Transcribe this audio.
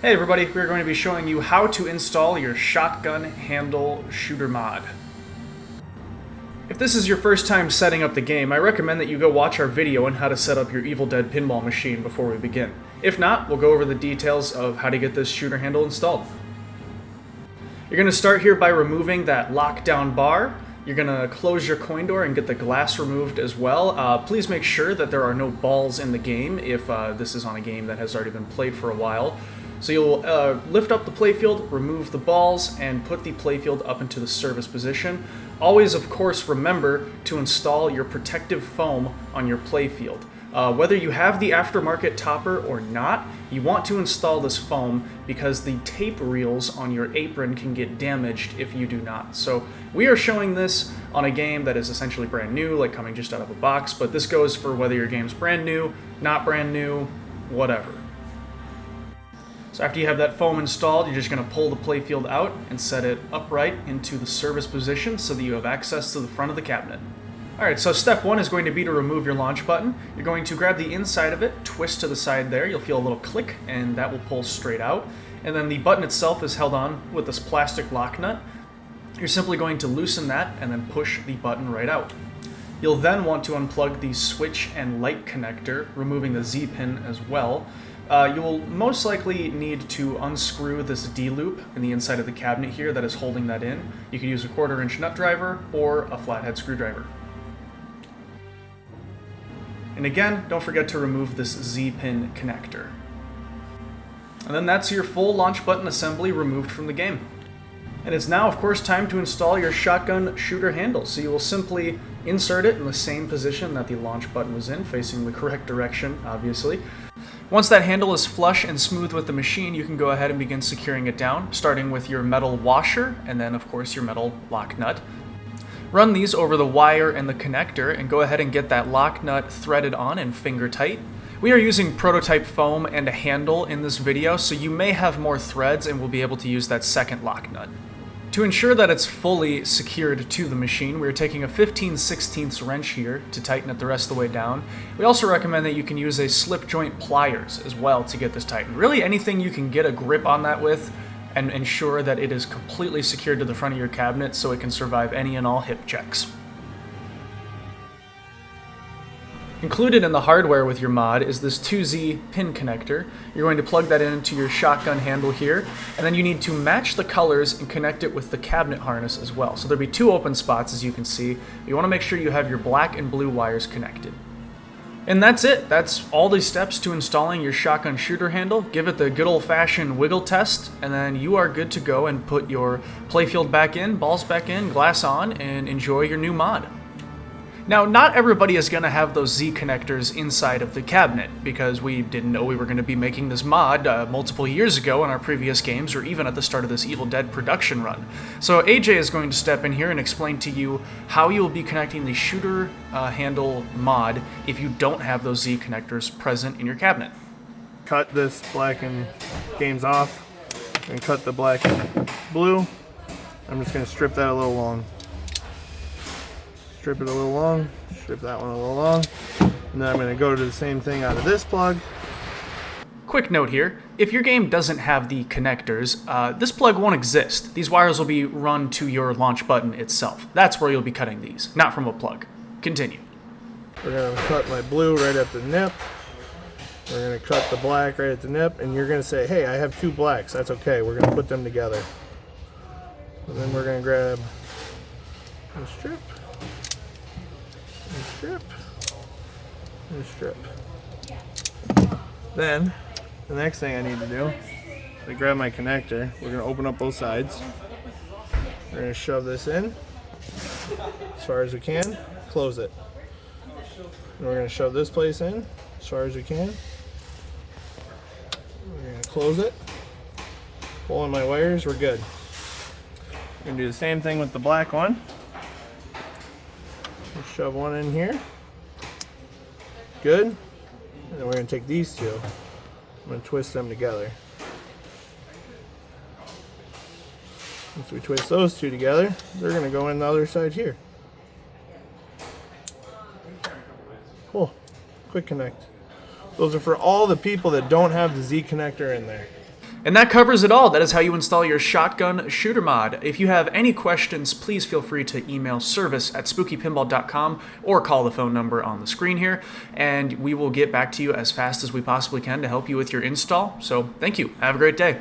Hey everybody, we're going to be showing you how to install your shotgun handle shooter mod. If this is your first time setting up the game, I recommend that you go watch our video on how to set up your Evil Dead pinball machine before we begin. If not, we'll go over the details of how to get this shooter handle installed. You're going to start here by removing that lockdown bar. You're going to close your coin door and get the glass removed as well. Please make sure that there are no balls in the game if this is on a game that has already been played for a while. So you'll lift up the playfield, remove the balls, and put the playfield up into the service position. Always, of course, remember to install your protective foam on your playfield. Whether you have the aftermarket topper or not, you want to install this foam because the tape reels on your apron can get damaged if you do not. So we are showing this on a game that is essentially brand new, like coming just out of a box, but this goes for whether your game's brand new, not brand new, whatever. So after you have that foam installed, you're just going to pull the playfield out and set it upright into the service position so that you have access to the front of the cabinet. Alright, so step one is going to be to remove your launch button. You're going to grab the inside of it, twist to the side there, you'll feel a little click, and that will pull straight out. And then the button itself is held on with this plastic lock nut. You're simply going to loosen that and then push the button right out. You'll then want to unplug the switch and light connector, removing the Z pin as well. You will most likely need to unscrew this D-loop in the inside of the cabinet here that is holding that in. You can use a 1/4-inch nut driver or a flathead screwdriver. And again, don't forget to remove this Z-pin connector. And then that's your full launch button assembly removed from the game. And it's now, of course, time to install your shotgun shooter handle. So you will simply insert it in the same position that the launch button was in, facing the correct direction, obviously. Once that handle is flush and smooth with the machine, you can go ahead and begin securing it down, starting with your metal washer, and then, of course, your metal lock nut. Run these over the wire and the connector, and go ahead and get that lock nut threaded on and finger tight. We are using prototype foam and a handle in this video, so you may have more threads and will be able to use that second lock nut. To ensure that it's fully secured to the machine, we're taking a 15/16 wrench here to tighten it the rest of the way down. We also recommend that you can use a slip joint pliers as well to get this tightened. Really anything you can get a grip on that with and ensure that it is completely secured to the front of your cabinet so it can survive any and all hip checks. Included in the hardware with your mod is this 2Z pin connector. You're going to plug that into your shotgun handle here, and then you need to match the colors and connect it with the cabinet harness as well. So there'll be two open spots, as you can see. You want to make sure you have your black and blue wires connected. And that's it. That's all the steps to installing your shotgun shooter handle. Give it the good old-fashioned wiggle test, and then you are good to go and put your playfield back in, balls back in, glass on, and enjoy your new mod. Now, not everybody is going to have those Z connectors inside of the cabinet, because we didn't know we were going to be making this mod multiple years ago in our previous games, or even at the start of this Evil Dead production run. So AJ is going to step in here and explain to you how you will be connecting the shooter handle mod if you don't have those Z connectors present in your cabinet. Cut this black and games off, and cut the black and blue. I'm just going to strip that a little long. Strip it a little long, strip that one a little long, and then I'm going to go to the same thing out of this plug. Quick note here, if your game doesn't have the connectors, this plug won't exist. These wires will be run to your launch button itself. That's where you'll be cutting these, not from a plug. Continue. We're going to cut my blue right at the nip. We're going to cut the black right at the nip, and you're going to say, hey, I have two blacks. That's okay. We're going to put them together. And then we're going to grab a strip. Strip and strip. Then the next thing I need to do is I grab my connector. We're going to open up both sides. We're going to shove this in as far as we can, close it. And we're going to shove this place in as far as we can. We're going to close it. Pull in my wires, we're good. We're going to do the same thing with the black one. Shove one in here. Good. And then we're going to take these two. I'm going to twist them together. Once we twist those two together, they're going to go in the other side here. Cool. Quick connect. Those are for all the people that don't have the Z connector in there. And that covers it all. That is how you install your shotgun shooter mod. If you have any questions, please feel free to email service@spookypinball.com or call the phone number on the screen here, and we will get back to you as fast as we possibly can to help you with your install. So thank you. Have a great day.